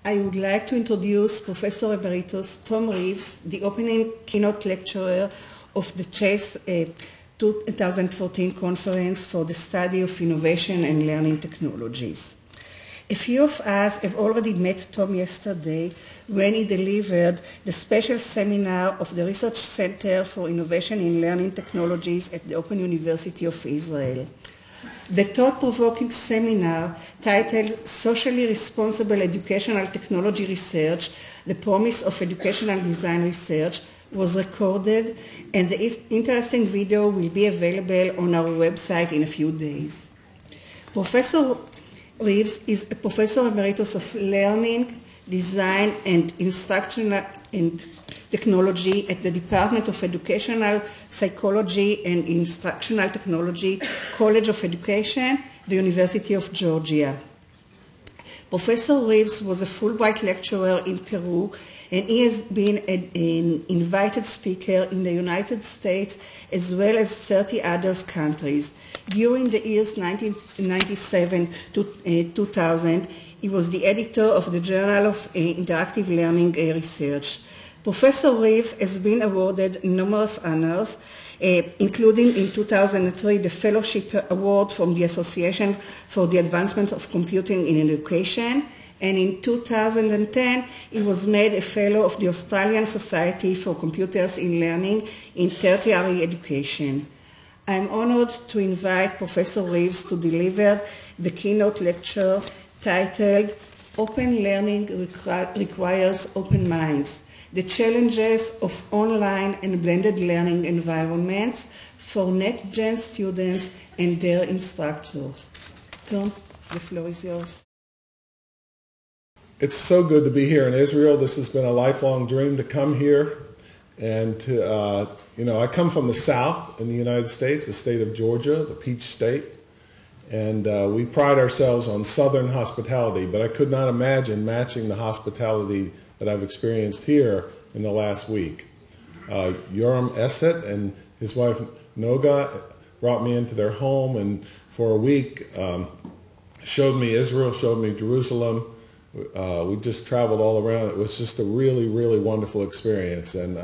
I would like to introduce Professor Emeritus Tom Reeves, the opening keynote lecturer of the Chase 2014 Conference for the Study of Innovation and Learning Technologies. A few of us have already met Tom yesterday when he delivered the special seminar of the Research Center for Innovation in Learning Technologies at the Open University of Israel. The thought-provoking seminar titled Socially Responsible Educational Technology Research, the Promise of Educational Design Research, was recorded, and the interesting video will be available on our website in a few days. Professor Reeves is a Professor Emeritus of Learning, Design, and Instructional and Technology at the Department of Educational Psychology and Instructional Technology, College of Education, the University of Georgia. Professor Reeves was a Fulbright lecturer in Peru, and he has been an invited speaker in the United States as well as 30 other countries. During the years 1997 to 2000, he was the editor of the Journal of Interactive Learning Research. Professor Reeves has been awarded numerous honors, including in 2003 the Fellowship Award from the Association for the Advancement of Computing in Education, and in 2010 he was made a Fellow of the Australian Society for Computers in Learning in Tertiary Education. I am honored to invite Professor Reeves to deliver the keynote lecture titled Open Learning Requires Open Minds, the Challenges of Online and Blended Learning Environments for NetGen students and their instructors. Tom, the floor is yours. It's so good to be here in Israel. This has been a lifelong dream to come here. And to, I come from the South in the United States, the state of Georgia, the Peach State. And we pride ourselves on Southern hospitality, but I could not imagine matching the hospitality that I've experienced here in the last week. Yoram Esset and his wife Noga brought me into their home, and for a week showed me Israel, showed me Jerusalem. We just traveled all around. It was just a really, really wonderful experience, and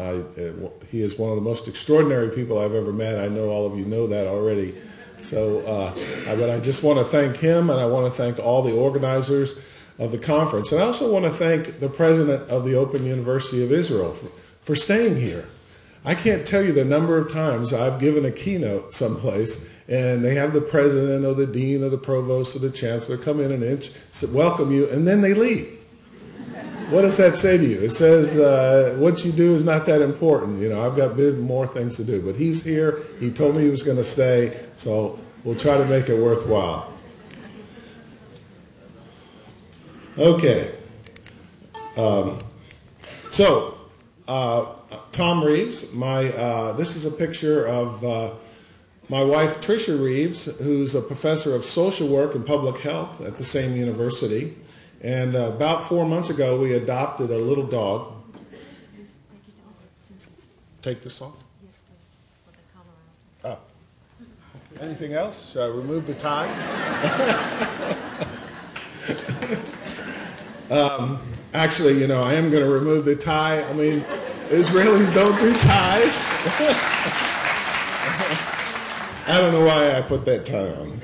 he is one of the most extraordinary people I've ever met. I know all of you know that already. So, but I just want to thank him, and I want to thank all the organizers of the conference. And I also want to thank the president of the Open University of Israel for staying here. I can't tell you the number of times I've given a keynote someplace, and they have the president or the dean or the provost or the chancellor come in and welcome you, and then they leave. What does that say to you? It says what you do is not that important. I've got more things to do. But he's here. He told me he was going to stay, so we'll try to make it worthwhile. Okay. Tom Reeves. This is a picture of my wife, Tricia Reeves, who's a professor of social work and public health at the same university. And about 4 months ago, we adopted a little dog. Take this off? Yes, please. Put the camera out. Oh. Anything else? Should I remove the tie? Actually, I am going to remove the tie. I mean, Israelis don't do ties. I don't know why I put that tie on.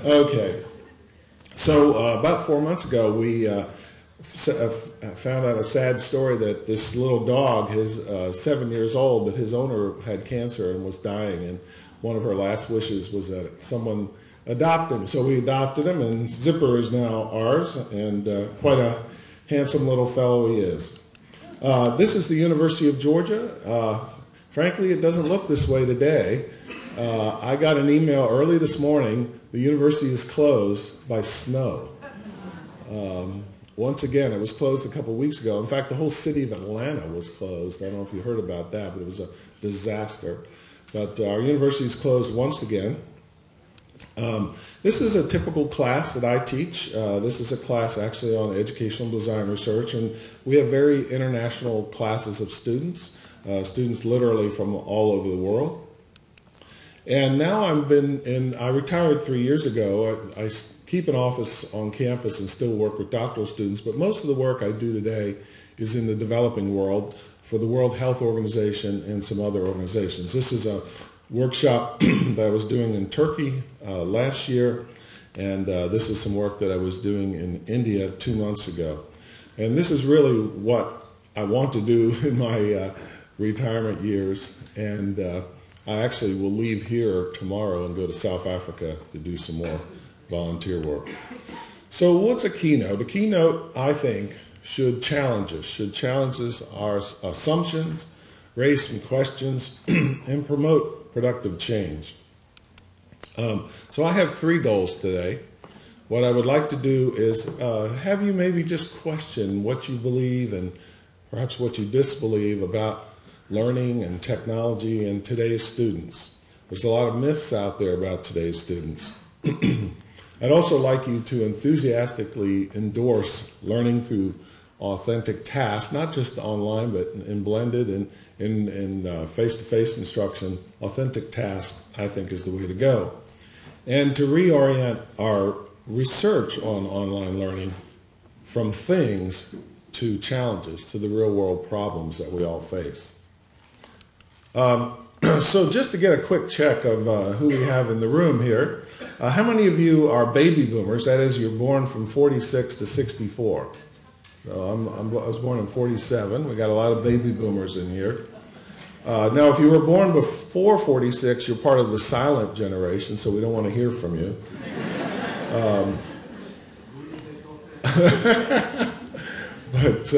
Okay. So about 4 months ago, we found out a sad story that this little dog is 7 years old, but his owner had cancer and was dying, and one of her last wishes was that someone adopt him. So we adopted him, and Zipper is now ours, and quite a handsome little fellow he is. This is the University of Georgia. Frankly, it doesn't look this way today. I got an email early this morning. The university is closed by snow. Once again, it was closed a couple weeks ago. In fact, the whole city of Atlanta was closed. I don't know if you heard about that, but it was a disaster. But our university is closed once again. This is a typical class that I teach. This is a class actually on educational design research, and we have very international classes of students, students literally from all over the world. And now I retired 3 years ago. I keep an office on campus and still work with doctoral students, but most of the work I do today is in the developing world for the World Health Organization and some other organizations. This is a workshop that I was doing in Turkey last year, and this is some work that I was doing in India 2 months ago. And this is really what I want to do in my retirement years, and I actually will leave here tomorrow and go to South Africa to do some more volunteer work. So what's a keynote? A keynote, I think, should challenge our assumptions, raise some questions, and promote productive change. So I have 3 goals today. What I would like to do is have you maybe just question what you believe and perhaps what you disbelieve about learning and technology and today's students. There's a lot of myths out there about today's students. I'd also like you to enthusiastically endorse learning through authentic tasks, not just online, but in blended and in face-to-face instruction. Authentic tasks, I think, is the way to go. And to reorient our research on online learning from things to challenges, to the real-world problems that we all face. So just to get a quick check of who we have in the room here, how many of you are baby boomers? That is, you're born from 46 to 64. So I was born in 47. We got a lot of baby boomers in here. Now, if you were born before 46, you're part of the silent generation, so we don't want to hear from you. But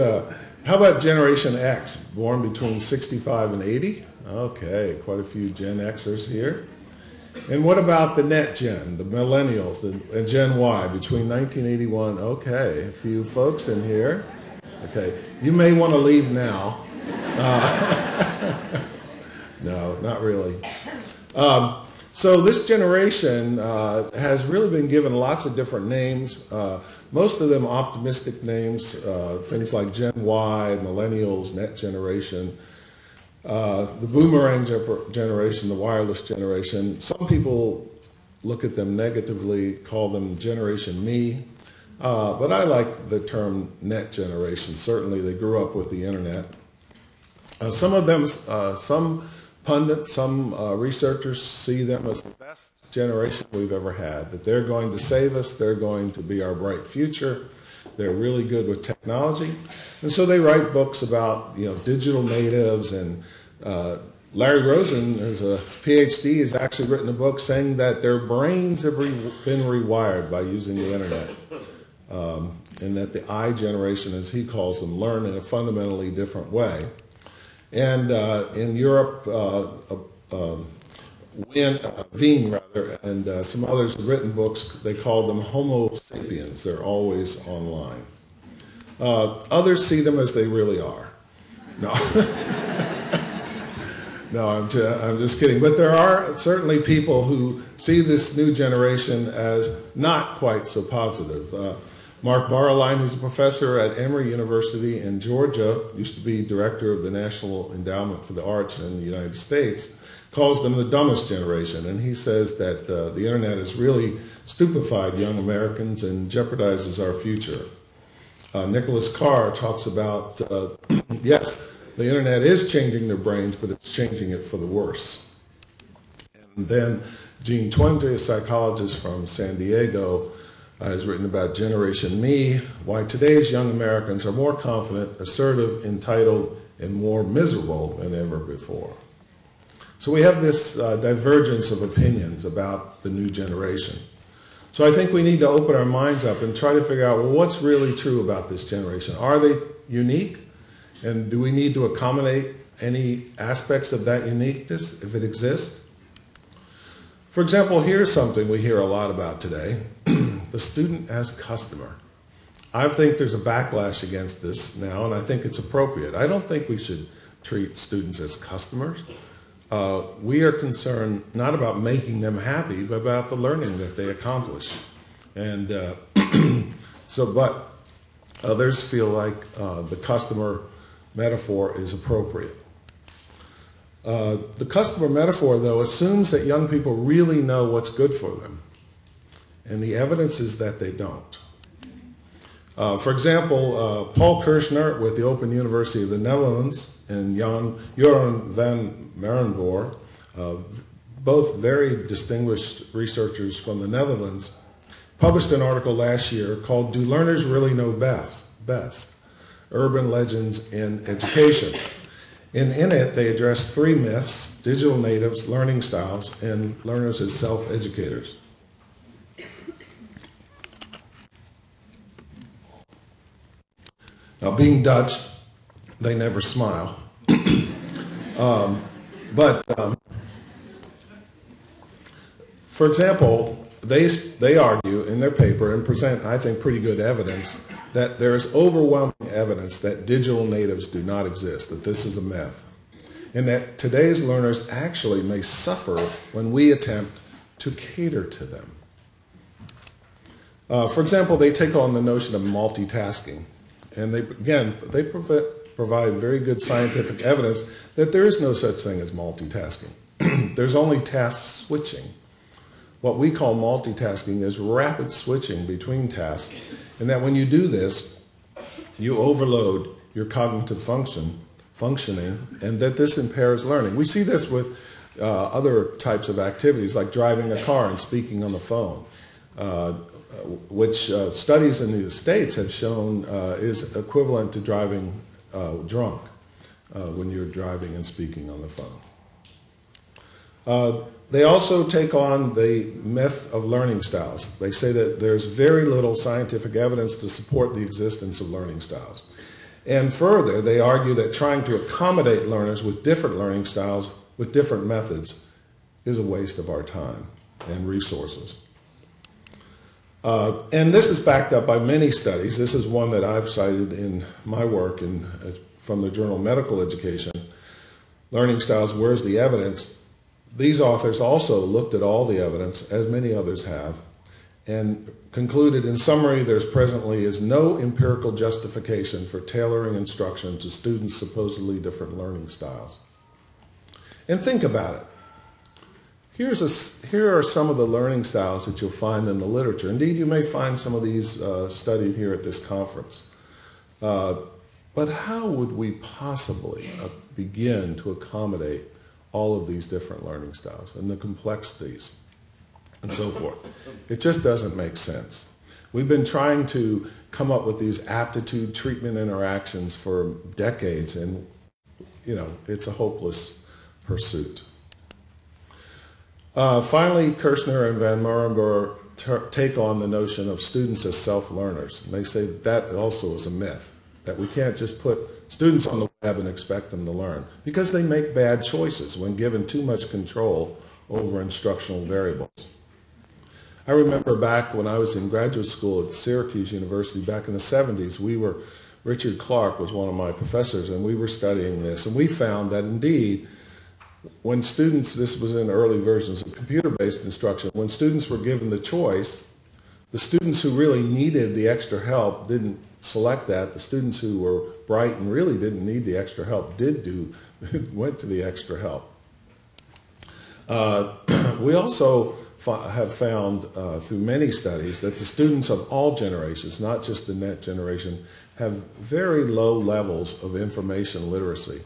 how about Generation X, born between 65 and 80? Okay, quite a few Gen Xers here. And what about the NetGen, the millennials, the Gen Y, between 1981? Okay, a few folks in here. Okay, you may want to leave now. No, not really. So this generation has really been given lots of different names, most of them optimistic names, things like Gen Y, millennials, Net Generation, the boomerang generation, the wireless generation. Some people look at them negatively, call them Generation Me, but I like the term Net Generation. Certainly they grew up with the internet. Some of them, some pundits, some researchers see them as the best generation we've ever had, that they're going to save us, they're going to be our bright future, they're really good with technology, and so they write books about digital natives, and Larry Rosen, who's a PhD, has actually written a book saying that their brains have been rewired by using the internet, and that the I generation, as he calls them, learn in a fundamentally different way. And in Europe, Wien, and some others have written books. They call them Homo sapiens. They're always online. Others see them as they really are. No, no, I'm just kidding. But there are certainly people who see this new generation as not quite so positive. Mark Barreline, who's a professor at Emory University in Georgia, used to be director of the National Endowment for the Arts in the United States, calls them the dumbest generation. And he says that the internet has really stupefied young Americans and jeopardizes our future. Nicholas Carr talks about, yes, the internet is changing their brains, but it's changing it for the worse. And then Jean Twente, a psychologist from San Diego, has written about Generation Me, why today's young Americans are more confident, assertive, entitled, and more miserable than ever before. So we have this divergence of opinions about the new generation. So I think we need to open our minds up and try to figure out, well, what's really true about this generation? Are they unique? And do we need to accommodate any aspects of that uniqueness if it exists? For example, here's something we hear a lot about today. The student as customer. I think there's a backlash against this now, and I think it's appropriate. I don't think we should treat students as customers. We are concerned not about making them happy, but about the learning that they accomplish. And but others feel like the customer metaphor is appropriate. The customer metaphor, though, assumes that young people really know what's good for them. and the evidence is that they don't. For example, Paul Kirchner with the Open University of the Netherlands and Joran van Merenboer, both very distinguished researchers from the Netherlands, published an article last year called "Do Learners Really Know Best? Urban Legends in Education." And in it, they addressed 3 myths: digital natives, learning styles, and learners as self-educators. Now, being Dutch, they never smile. For example, they argue in their paper and present, I think, pretty good evidence that there is overwhelming evidence that digital natives do not exist, that this is a myth, and that today's learners actually may suffer when we attempt to cater to them. For example, they take on the notion of multitasking, and they provide very good scientific evidence that there is no such thing as multitasking. There's only task switching. What we call multitasking is rapid switching between tasks, and that when you do this, you overload your cognitive functioning, and that this impairs learning. We see this with other types of activities, like driving a car and speaking on the phone, which studies in the States have shown is equivalent to driving drunk when you're driving and speaking on the phone. They also take on the myth of learning styles. They say that there's very little scientific evidence to support the existence of learning styles. And further, they argue that trying to accommodate learners with different learning styles, with different methods, is a waste of our time and resources. And this is backed up by many studies. This is one that I've cited in my work from the journal Medical Education, Learning Styles, Where's the Evidence? These authors also looked at all the evidence, as many others have, and concluded, in summary, there presently is no empirical justification for tailoring instruction to students' supposedly different learning styles. And think about it. Here are some of the learning styles that you'll find in the literature. Indeed, you may find some of these studied here at this conference. But how would we possibly begin to accommodate all of these different learning styles and the complexities and so forth? It just doesn't make sense. We've been trying to come up with these aptitude treatment interactions for decades, and it's a hopeless pursuit. Finally, Kirchner and Van Merenboer take on the notion of students as self-learners. And they say that also is a myth, that we can't just put students on the web and expect them to learn, because they make bad choices when given too much control over instructional variables. I remember back when I was in graduate school at Syracuse University back in the 70s, Richard Clark was one of my professors, and we were studying this, and we found that indeed, when students, this was in early versions of computer-based instruction, when students were given the choice, the students who really needed the extra help didn't select that. The students who were bright and really didn't need the extra help went to the extra help. We also have found through many studies that the students of all generations, not just the net generation, have very low levels of information literacy.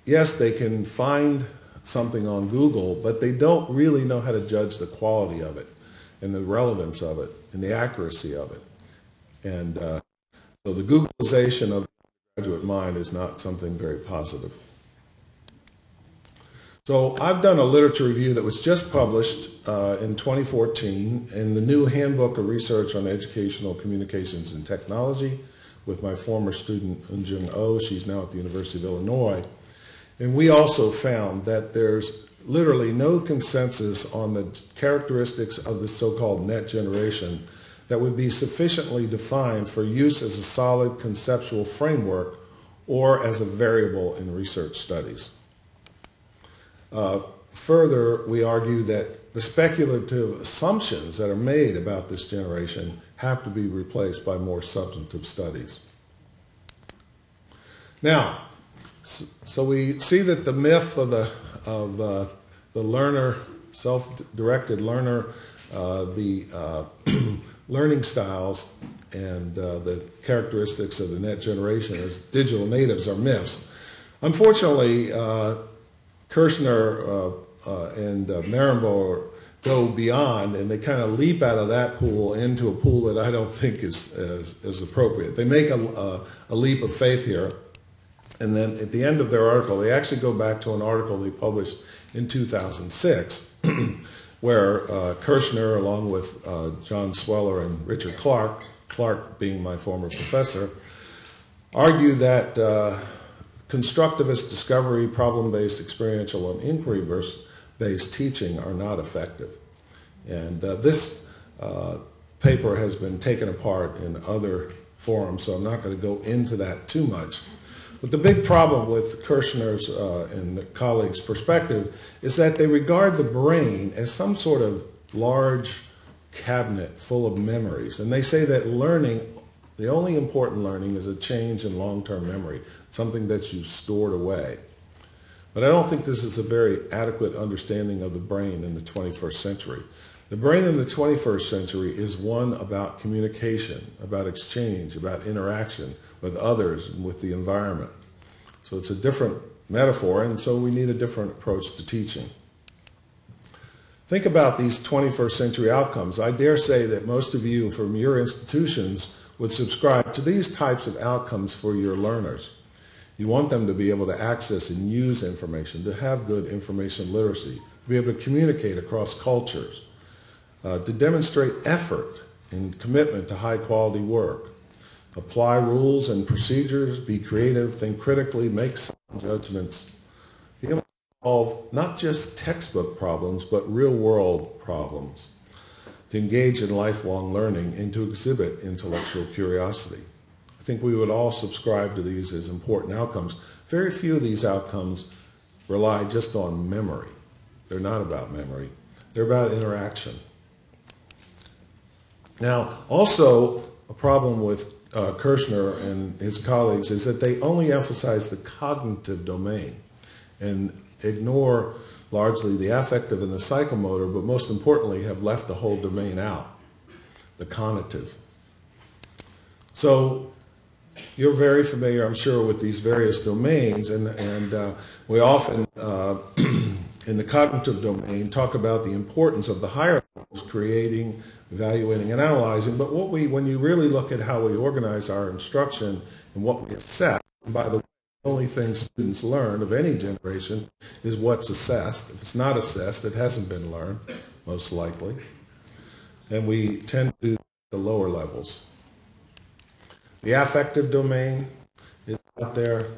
Yes, they can find something on Google, but they don't really know how to judge the quality of it and the relevance of it and the accuracy of it. And so the Googleization of the graduate mind is not something very positive. So I've done a literature review that was just published in 2014 in the new Handbook of Research on Educational Communications and Technology with my former student, Eunjung Oh. She's now at the University of Illinois. And we also found that there's literally no consensus on the characteristics of the so-called net generation that would be sufficiently defined for use as a solid conceptual framework or as a variable in research studies. Further, we argue that the speculative assumptions that are made about this generation have to be replaced by more substantive studies. Now, so we see that the myth of the learner self-directed learner, the learning styles and the characteristics of the next generation as digital natives are myths. Unfortunately, Kirshner and Marenboer go beyond, and they kind of leap out of that pool into a pool that I don't think is appropriate. They make a leap of faith here, and then at the end of their article, they actually go back to an article they published in 2006, where Kirshner, along with John Sweller and Richard Clark being my former professor, argue that constructivist discovery, problem-based, experiential, and inquiry-based teaching are not effective. And this paper has been taken apart in other forums, so I'm not going to go into that too much. But the big problem with Kirshner's and the colleagues' perspective is that they regard the brain as some sort of large cabinet full of memories. And they say that learning, the only important learning is a change in long-term memory, something that you stored away. But I don't think this is a very adequate understanding of the brain in the 21st century. The brain in the 21st century is one about communication, about exchange, about interaction with others and with the environment. So it's a different metaphor, and so we need a different approach to teaching. Think about these 21st century outcomes. I dare say that most of you from your institutions would subscribe to these types of outcomes for your learners. You want them to be able to access and use information, to have good information literacy, to be able to communicate across cultures, to demonstrate effort and commitment to high quality work, apply rules and procedures, be creative, think critically, make sound judgments, be able to solve not just textbook problems, but real world problems, to engage in lifelong learning, and to exhibit intellectual curiosity. I think we would all subscribe to these as important outcomes. Very few of these outcomes rely just on memory. They're not about memory. They're about interaction. Now, also, a problem with Kirshner and his colleagues is that they only emphasize the cognitive domain and ignore largely the affective and the psychomotor, but most importantly have left the whole domain out, the cognitive. So you're very familiar, I'm sure, with these various domains, and we often, in the cognitive domain, talk about the importance of the higher levels, creating, evaluating, and analyzing. But when you really look at how we organize our instruction and what we assess, and by the way, the only thing students learn of any generation is what's assessed. If it's not assessed, it hasn't been learned, most likely. And we tend to do the lower levels. The affective domain is out there,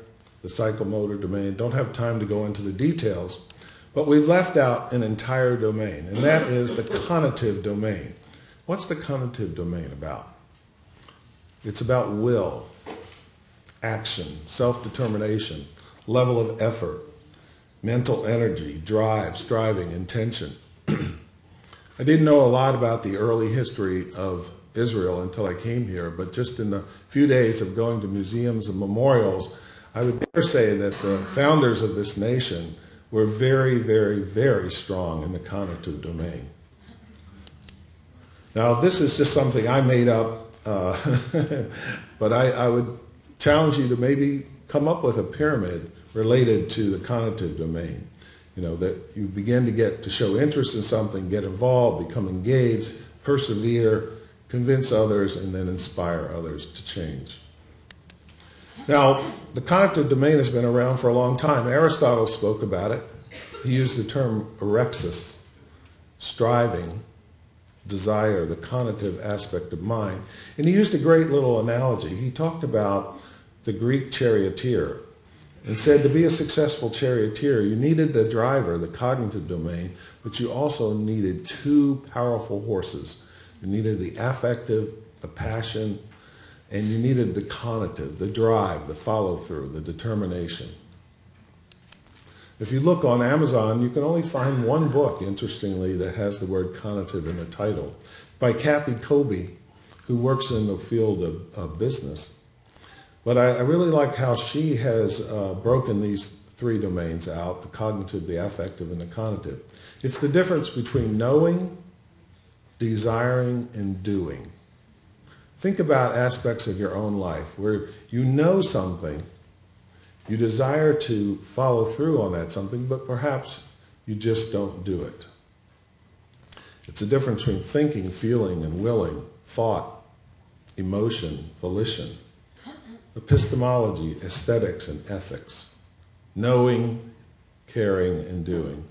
the psychomotor domain. Don't have time to go into the details, but we've left out an entire domain, and that is the cognitive domain. What's the cognitive domain about? It's about will, action, self-determination, level of effort, mental energy, drive, striving, intention. I didn't know a lot about the early history of Israel until I came here, but just in the few days of going to museums and memorials, I would dare say that the founders of this nation were very, very, very strong in the cognitive domain. Now, this is just something I made up, but I would challenge you to maybe come up with a pyramid related to the cognitive domain. You know, that you begin to get to show interest in something, get involved, become engaged, persevere, convince others, and then inspire others to change. Now, the cognitive domain has been around for a long time. Aristotle spoke about it. He used the term erexis, striving, desire, the cognitive aspect of mind. And he used a great little analogy. He talked about the Greek charioteer and said to be a successful charioteer, you needed the driver, the cognitive domain, but you also needed two powerful horses. You needed the affective, the passion, and you needed the cognitive, the drive, the follow-through, the determination. If you look on Amazon, you can only find one book, interestingly, that has the word cognitive in the title, by Kathy Kobe, who works in the field of business. But I really like how she has broken these three domains out, the cognitive, the affective, and the cognitive. It's the difference between knowing, desiring, and doing. Think about aspects of your own life where you know something, you desire to follow through on that something, but perhaps you just don't do it. It's the difference between thinking, feeling, and willing, thought, emotion, volition, epistemology, aesthetics, and ethics, knowing, caring, and doing.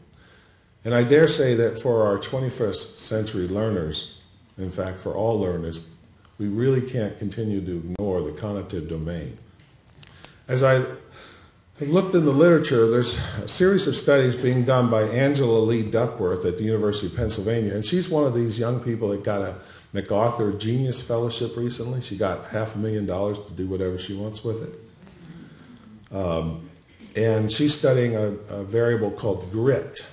And I dare say that for our 21st century learners, in fact for all learners, we really can't continue to ignore the cognitive domain. As I have looked in the literature, there's a series of studies being done by Angela Lee Duckworth at the University of Pennsylvania, and she's one of these young people that got a MacArthur Genius Fellowship recently. She got $500,000 to do whatever she wants with it. And she's studying a variable called grit.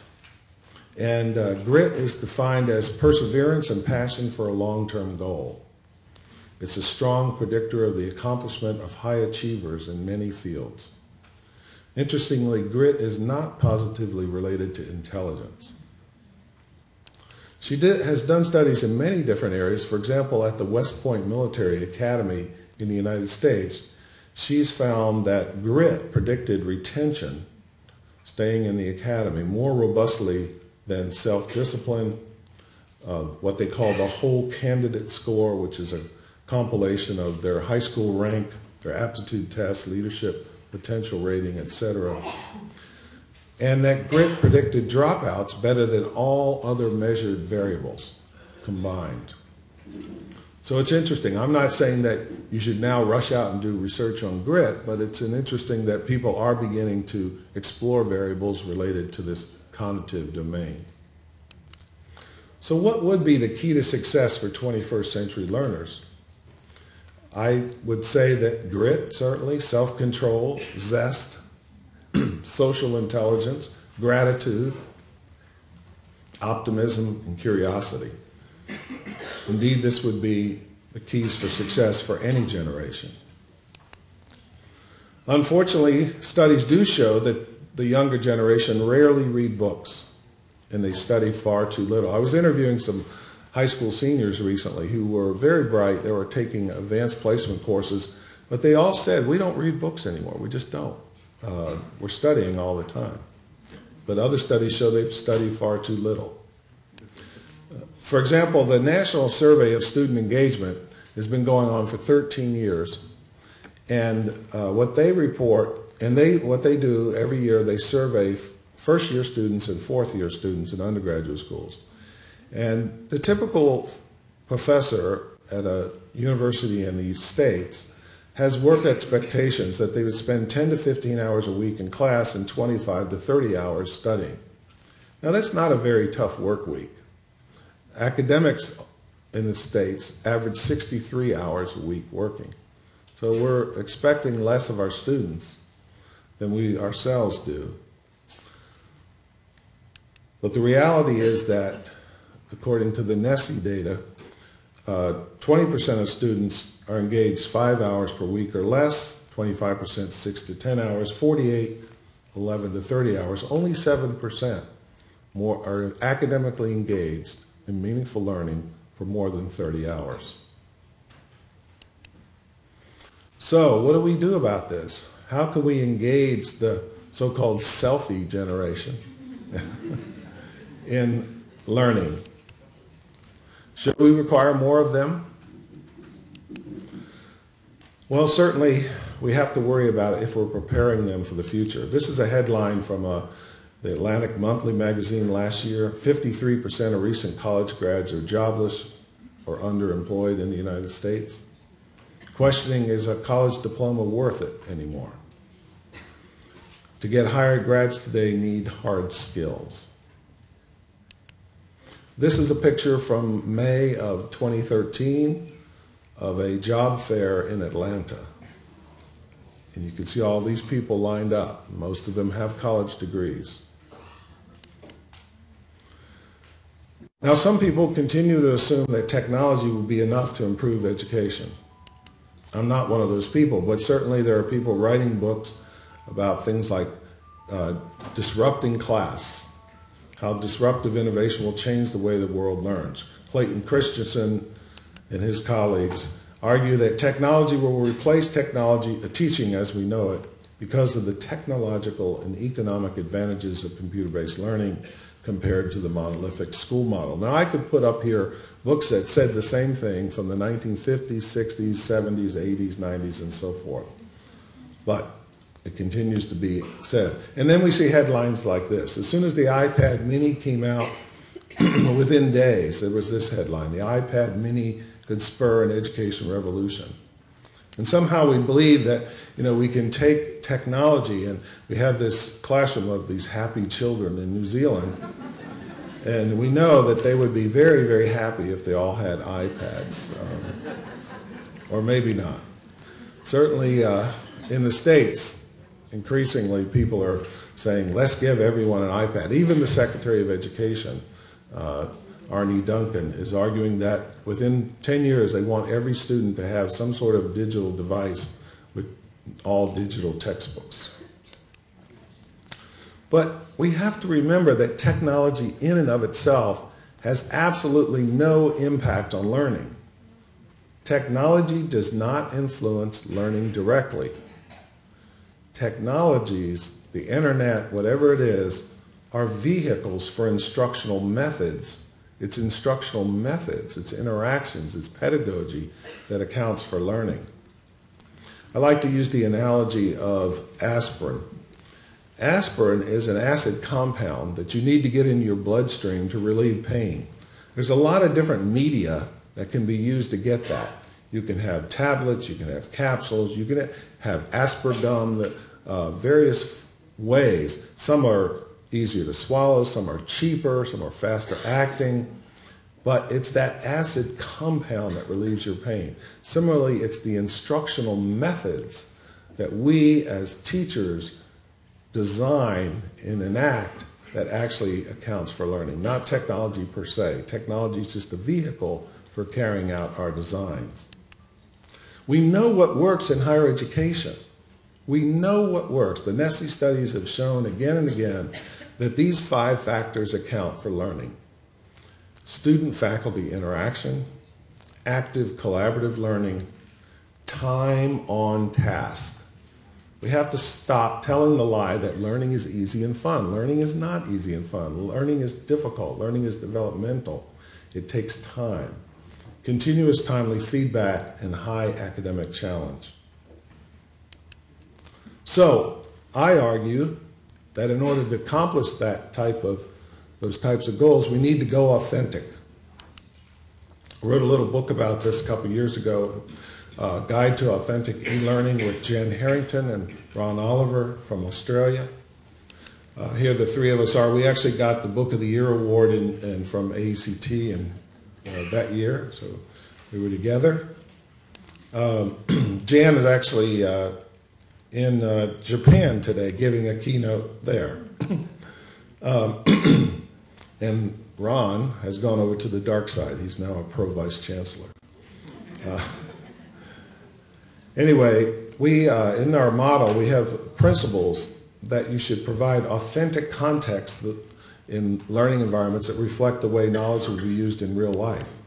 And grit is defined as perseverance and passion for a long-term goal. It's a strong predictor of the accomplishment of high achievers in many fields. Interestingly, grit is not positively related to intelligence. She has done studies in many different areas. For example, at the West Point Military Academy in the United States, she's found that grit predicted retention, staying in the academy, more robustly than self-discipline, what they call the whole candidate score, which is a compilation of their high school rank, their aptitude tests, leadership, potential rating, etc. And that grit predicted dropouts better than all other measured variables combined. So it's interesting. I'm not saying that you should now rush out and do research on grit, but it's interesting that people are beginning to explore variables related to this cognitive domain. So what would be the key to success for 21st century learners? I would say that grit, certainly, self-control, zest, social intelligence, gratitude, optimism, and curiosity. Indeed, this would be the keys for success for any generation. Unfortunately, studies do show that the younger generation rarely read books, and they study far too little. I was interviewing some high school seniors recently who were very bright. They were taking advanced placement courses, but they all said, we don't read books anymore. We just don't. We're studying all the time. But other studies show they've studied far too little. For example, the National Survey of Student Engagement has been going on for 13 years. And what they report, and what they do every year, they survey first-year students and fourth-year students in undergraduate schools. And the typical professor at a university in the States has work expectations that they would spend 10 to 15 hours a week in class and 25 to 30 hours studying. Now that's not a very tough work week. Academics in the States average 63 hours a week working. So we're expecting less of our students than we ourselves do. But the reality is that, according to the NESI data, 20% of students are engaged 5 hours per week or less, 25% 6 to 10 hours, 48, 11 to 30 hours. Only 7% more are academically engaged in meaningful learning for more than 30 hours. So what do we do about this? How can we engage the so-called selfie generation in learning? Should we require more of them? Well, certainly we have to worry about it if we're preparing them for the future. This is a headline from the Atlantic Monthly magazine last year. 53% of recent college grads are jobless or underemployed in the United States. Questioning, is a college diploma worth it anymore? To get hired, grads today need hard skills. This is a picture from May of 2013 of a job fair in Atlanta. And you can see all these people lined up. Most of them have college degrees. Now, some people continue to assume that technology will be enough to improve education. I'm not one of those people, but certainly there are people writing books about things like Disrupting Class, How Disruptive Innovation Will Change the Way the World Learns. Clayton Christensen and his colleagues argue that technology will replace teaching as we know it because of the technological and economic advantages of computer-based learning compared to the monolithic school model. Now, I could put up here books that said the same thing from the 1950s, 60s, 70s, 80s, 90s, and so forth. But it continues to be said. And then we see headlines like this. As soon as the iPad mini came out, within days, there was this headline: the iPad mini could spur an education revolution. And somehow we believe that, we can take technology, and we have this classroom of these happy children in New Zealand, and we know that they would be very, very happy if they all had iPads, or maybe not. Certainly in the States, increasingly people are saying, let's give everyone an iPad. Even the Secretary of Education, Arne Duncan, is arguing that within 10 years they want every student to have some sort of digital device with all digital textbooks. But we have to remember that technology in and of itself has absolutely no impact on learning. Technology does not influence learning directly. Technologies, the internet, whatever it is, are vehicles for instructional methods. It's instructional methods, it's interactions, it's pedagogy that accounts for learning. I like to use the analogy of aspirin. Aspirin is an acid compound that you need to get in your bloodstream to relieve pain. There's a lot of different media that can be used to get that. You can have tablets, you can have capsules, you can have aspargum, various ways. Some are easier to swallow, some are cheaper, some are faster acting, but it's that acid compound that relieves your pain. Similarly, it's the instructional methods that we as teachers design and enact that actually accounts for learning, not technology per se. Technology is just a vehicle for carrying out our designs. We know what works in higher education. We know what works. The NESE studies have shown again and again that these 5 factors account for learning: student-faculty interaction, active collaborative learning, time on task. We have to stop telling the lie that learning is easy and fun. Learning is not easy and fun. Learning is difficult. Learning is developmental. It takes time. Continuous timely feedback and high academic challenge. So, I argue that in order to accomplish those types of goals, we need to go authentic. I wrote a little book about this a couple years ago, Guide to Authentic E-Learning, with Jen Harrington and Ron Oliver from Australia. Here the 3 of us are. We actually got the Book of the Year award from AECT that year, so we were together. Jan is actually in Japan today, giving a keynote there. And Ron has gone over to the dark side. He's now a pro-vice chancellor. Anyway, we in our model, we have principles that you should provide authentic context in learning environments that reflect the way knowledge will be used in real life.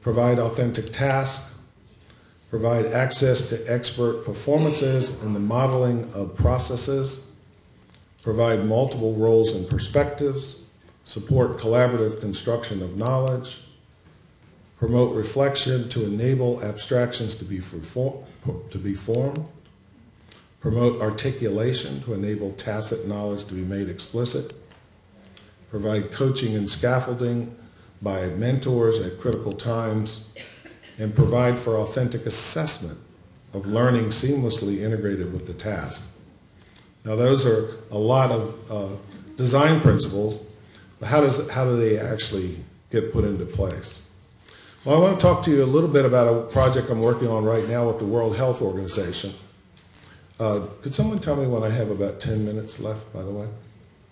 Provide authentic tasks. Provide access to expert performances in the modeling of processes. Provide multiple roles and perspectives. Support collaborative construction of knowledge. Promote reflection to enable abstractions to be formed. Promote articulation to enable tacit knowledge to be made explicit. Provide coaching and scaffolding by mentors at critical times. And provide for authentic assessment of learning seamlessly integrated with the task. Now, those are a lot of design principles, but how do they actually get put into place? Well, I want to talk to you a little bit about a project I'm working on right now with the World Health Organization. Could someone tell me when I have about 10 minutes left, by the way?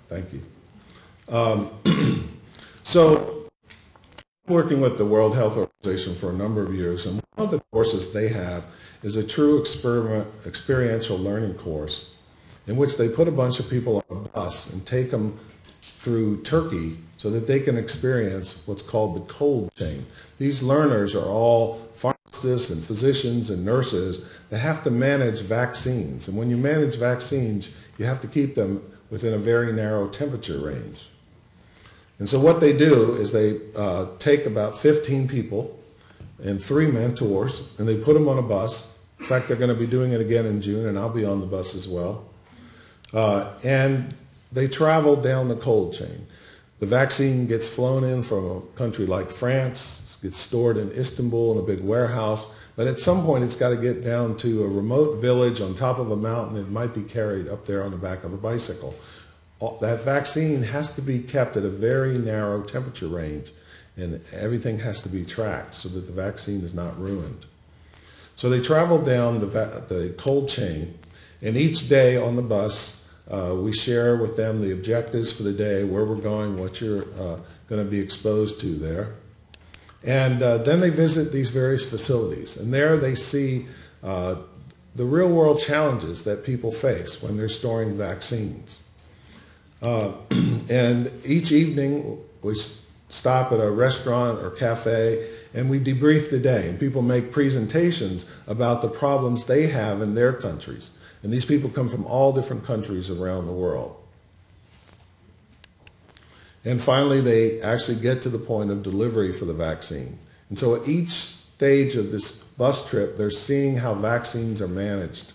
Thank you. So, working with the World Health Organization for a number of years, and one of the courses they have is a true experiential learning course. in which they put a bunch of people on a bus and take them through Turkey so that they can experience what's called the cold chain. These learners are all pharmacists and physicians and nurses that have to manage vaccines. And when you manage vaccines, you have to keep them within a very narrow temperature range. And so what they do is they take about 15 people and 3 mentors, and they put them on a bus. In fact, they're going to be doing it again in June, and I'll be on the bus as well. And they travel down the cold chain. The vaccine gets flown in from a country like France, gets stored in Istanbul in a big warehouse, but at some point it's got to get down to a remote village on top of a mountain. It might be carried up there on the back of a bicycle. That vaccine has to be kept at a very narrow temperature range, and everything has to be tracked so that the vaccine is not ruined. So they travel down the cold chain, and each day on the bus, we share with them the objectives for the day, where we're going, what you're going to be exposed to there. And then they visit these various facilities. And there they see the real world challenges that people face when they're storing vaccines. And each evening we stop at a restaurant or cafe and we debrief the day. And people make presentations about the problems they have in their countries. And these people come from all different countries around the world. And finally, they actually get to the point of delivery for the vaccine. And so at each stage of this bus trip, they're seeing how vaccines are managed.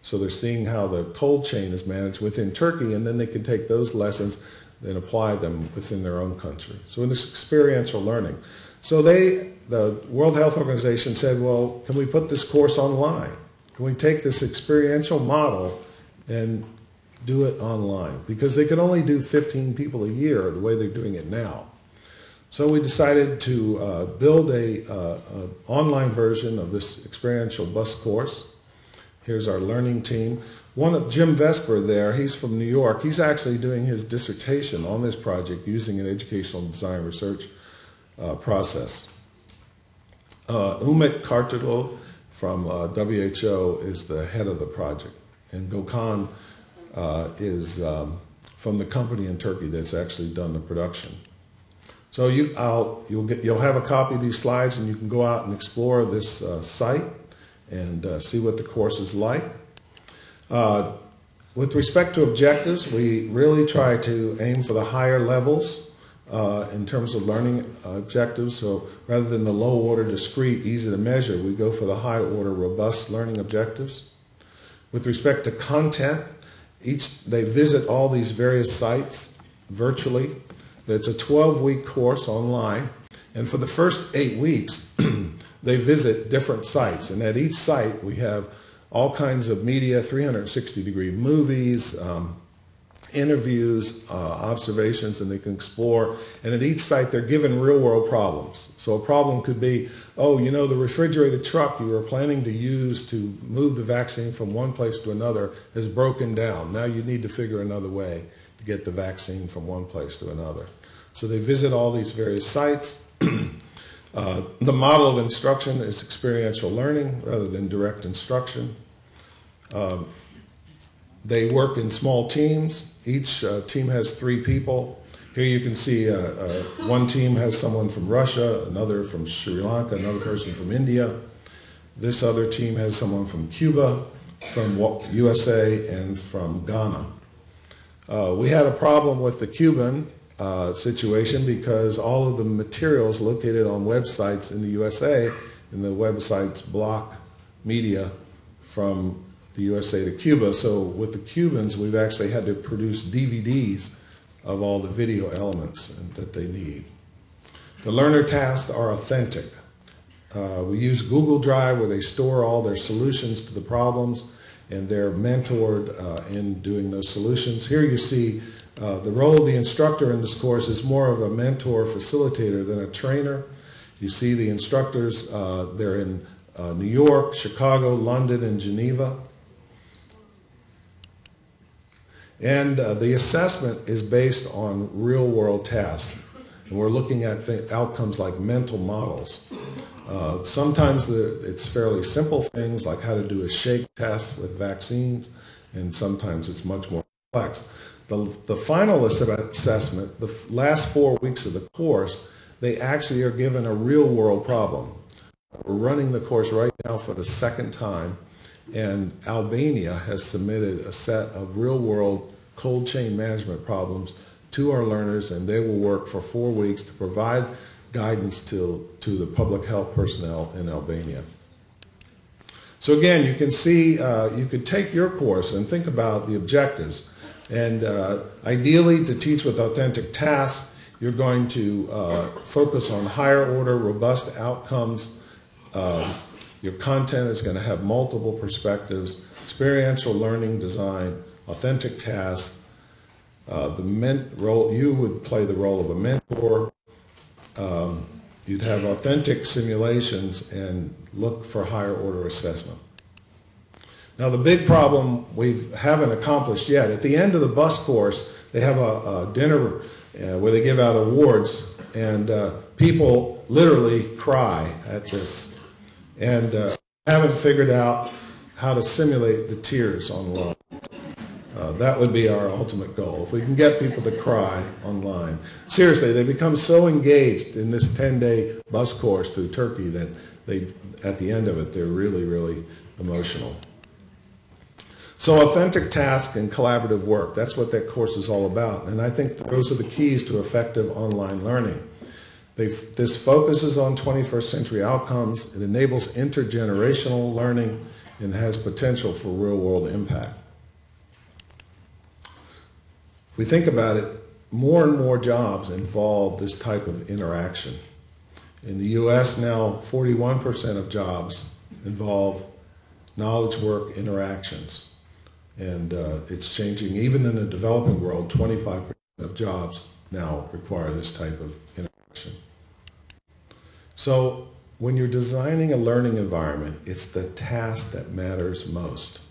So they're seeing how the cold chain is managed within Turkey, and then they can take those lessons and apply them within their own country. So in this experiential learning. So the World Health Organization said, well, can we put this course online? Can we take this experiential model and do it online? Because they can only do 15 people a year the way they're doing it now. So we decided to build an online version of this experiential bus course. Here's our learning team. Jim Vesper there, he's from New York. He's actually doing his dissertation on this project using an educational design research process. Umit Kartilo from WHO is the head of the project, and Gökhan is from the company in Turkey that's actually done the production. So you'll have a copy of these slides, and you can go out and explore this site and see what the course is like. With respect to objectives, we really try to aim for the higher levels in terms of learning objectives. So rather than the low order, discrete, easy to measure, we go for the high order, robust learning objectives. With respect to content, they visit all these various sites virtually. It's a 12-week course online, and for the first 8 weeks, they visit different sites. And at each site, we have all kinds of media, 360-degree movies, interviews, observations, and they can explore. And at each site, they're given real-world problems. So a problem could be, oh, you know, the refrigerated truck you were planning to use to move the vaccine from one place to another has broken down. Now you need to figure another way to get the vaccine from one place to another. So they visit all these various sites. The model of instruction is experiential learning rather than direct instruction. They work in small teams. Each team has 3 people. Here you can see one team has someone from Russia, another from Sri Lanka, another person from India. This other team has someone from Cuba, from USA, and from Ghana. We had a problem with the Cuban situation because all of the materials located on websites in the USA, and the websites block media from the USA to Cuba. So with the Cubans, we've actually had to produce DVDs of all the video elements that they need. The learner tasks are authentic. We use Google Drive, where they store all their solutions to the problems, and they're mentored in doing those solutions. Here you see the role of the instructor in this course is more of a mentor facilitator than a trainer. You see the instructors, they're in New York, Chicago, London, and Geneva. And the assessment is based on real-world tasks. And we're looking at outcomes like mental models. Sometimes it's fairly simple things like how to do a shake test with vaccines. and sometimes it's much more complex. The final assessment, the last 4 weeks of the course, they actually are given a real-world problem. We're running the course right now for the second time, and Albania has submitted a set of real-world cold chain management problems to our learners, and they will work for 4 weeks to provide guidance to the public health personnel in Albania. So again, you can see, you could take your course and think about the objectives. And ideally, to teach with authentic tasks, you're going to focus on higher order, robust outcomes. Your content is going to have multiple perspectives, experiential learning design, authentic tasks. You would play the role of a mentor. You'd have authentic simulations and look for higher order assessment. Now the big problem we haven't accomplished yet, at the end of the bus course, they have a dinner where they give out awards, and people literally cry at this. And haven't figured out how to simulate the tears online. That would be our ultimate goal. If we can get people to cry online. Seriously, they become so engaged in this 10-day bus course through Turkey that at the end of it, they're really, really emotional. So authentic task and collaborative work, that's what that course is all about. And I think those are the keys to effective online learning. This focuses on 21st century outcomes. It enables intergenerational learning and has potential for real-world impact. If we think about it, more and more jobs involve this type of interaction. In the US now, 41% of jobs involve knowledge work interactions. And it's changing. Even in the developing world, 25% of jobs now require this type of interaction. So when you're designing a learning environment, it's the task that matters most.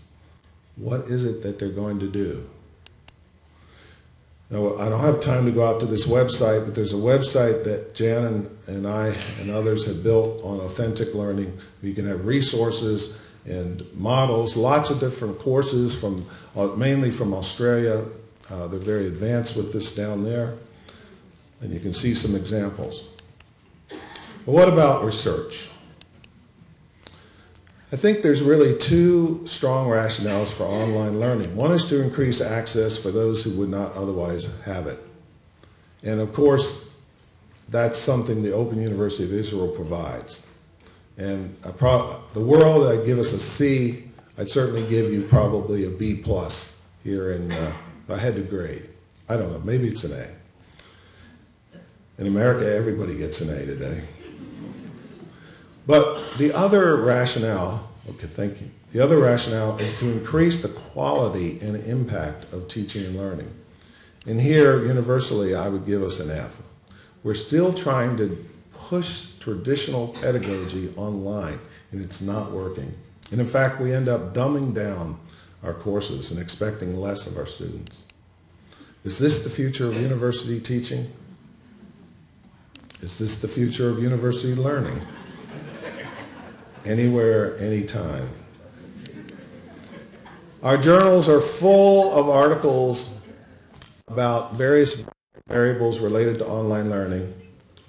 What is it that they're going to do? Now, I don't have time to go out to this website, but there's a website that Jan and I and others have built on authentic learning. You can have resources and models, lots of different courses from mainly from Australia. They're very advanced with this down there, and you can see some examples. But what about research? I think there's really two strong rationales for online learning. One is to increase access for those who would not otherwise have it. And of course, that's something the Open University of Israel provides. And the world, I'd give us a C. I'd certainly give you probably a B plus here if I had to grade. I don't know, maybe it's an A. In America, everybody gets an A today. But the other rationale, okay, thank you. The other rationale is to increase the quality and impact of teaching and learning. And here, universally, I would give us an F. We're still trying to push traditional pedagogy online, and it's not working. And in fact, we end up dumbing down our courses and expecting less of our students. Is this the future of university teaching? Is this the future of university learning? Anywhere, anytime. Our journals are full of articles about various variables related to online learning.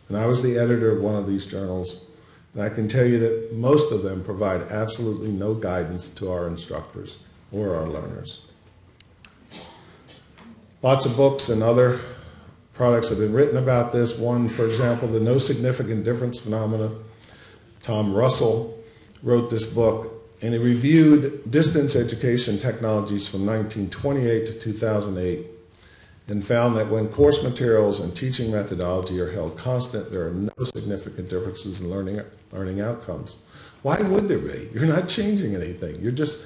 And I was the editor of one of these journals. And I can tell you that most of them provide absolutely no guidance to our instructors or our learners. Lots of books and other products have been written about this. One, for example, the no significant difference phenomena. Tom Russell wrote this book, and he reviewed distance education technologies from 1928 to 2008 and found that when course materials and teaching methodology are held constant, there are no significant differences in learning outcomes. Why would there be? You're not changing anything. You're just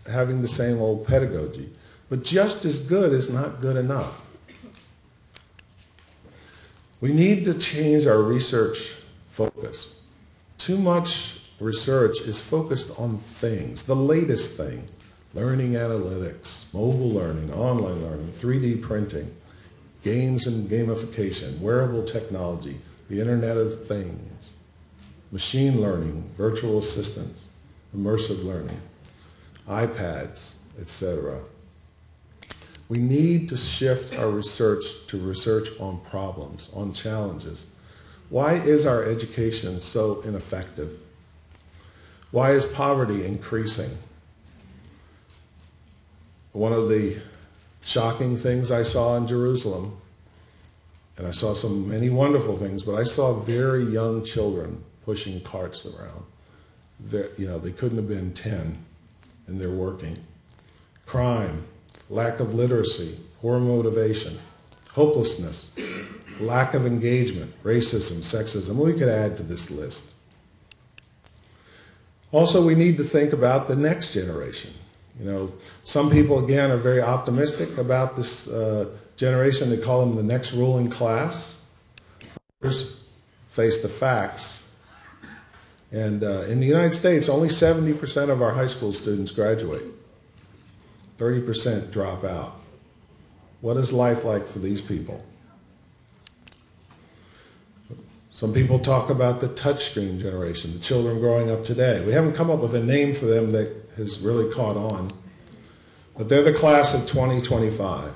having the same old pedagogy. But just as good is not good enough. We need to change our research focus. Too much research is focused on things, the latest thing. Learning analytics, mobile learning, online learning, 3D printing, games and gamification, wearable technology, the Internet of Things, machine learning, virtual assistants, immersive learning, iPads, etc. We need to shift our research to research on problems, on challenges. Why is our education so ineffective? Why is poverty increasing? One of the shocking things I saw in Jerusalem, and I saw so many wonderful things, but I saw very young children pushing carts around. They couldn't have been 10, and they're working. Crime, lack of literacy, poor motivation, hopelessness, lack of engagement, racism, sexism. We could add to this list. Also, we need to think about the next generation. Some people, again, are very optimistic about this generation. They call them the next ruling class. Others face the facts. And in the United States, only 70% of our high school students graduate. 30% drop out. What is life like for these people? Some people talk about the touchscreen generation, the children growing up today. We haven't come up with a name for them that has really caught on, but they're the class of 2025.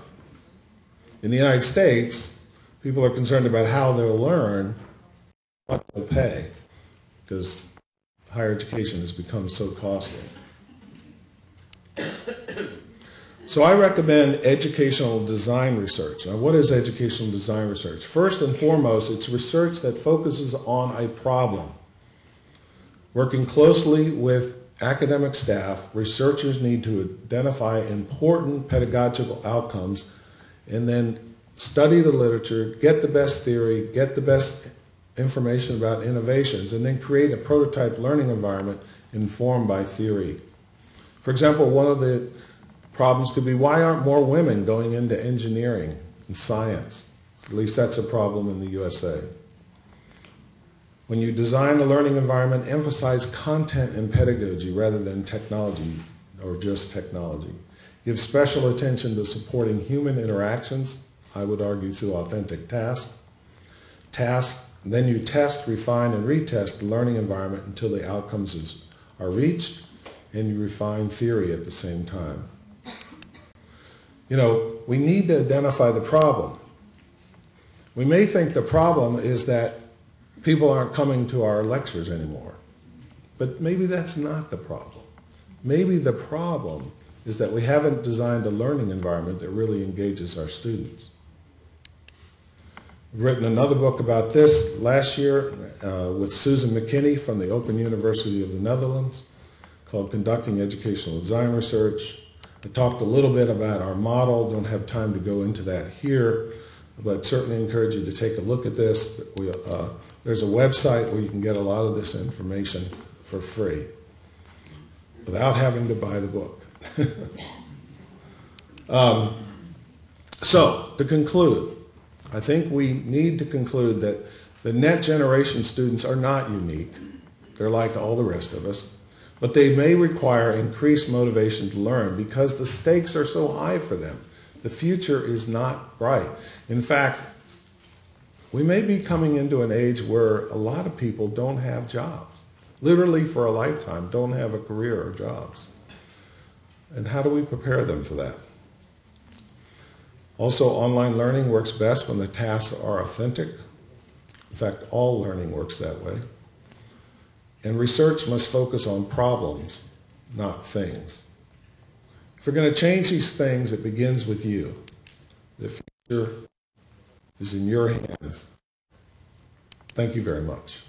In the United States, people are concerned about how they'll learn, what they'll pay, because higher education has become so costly. So I recommend educational design research. Now, what is educational design research? First and foremost, it's research that focuses on a problem. Working closely with academic staff, researchers need to identify important pedagogical outcomes and then study the literature, get the best theory, get the best information about innovations, and then create a prototype learning environment informed by theory. For example, one of the problems could be, why aren't more women going into engineering and science? At least that's a problem in the USA. When you design a learning environment, emphasize content and pedagogy rather than technology or just technology. Give special attention to supporting human interactions, I would argue through authentic tasks. Then you test, refine, and retest the learning environment until the outcomes are reached, and you refine theory at the same time. We need to identify the problem. We may think the problem is that people aren't coming to our lectures anymore, but maybe that's not the problem. Maybe the problem is that we haven't designed a learning environment that really engages our students. I've written another book about this last year with Susan McKinney from the Open University of the Netherlands called Conducting Educational Design Research. I talked a little bit about our model, don't have time to go into that here, but certainly encourage you to take a look at this. There's a website where you can get a lot of this information for free without having to buy the book. So, to conclude, I think we need to conclude that the next generation students are not unique. They're like all the rest of us. But they may require increased motivation to learn because the stakes are so high for them. The future is not bright. In fact, we may be coming into an age where a lot of people don't have jobs. Literally for a lifetime, don't have a career or jobs. And how do we prepare them for that? Also, online learning works best when the tasks are authentic. In fact, all learning works that way. And research must focus on problems, not things. If we're going to change these things, it begins with you. The future is in your hands. Thank you very much.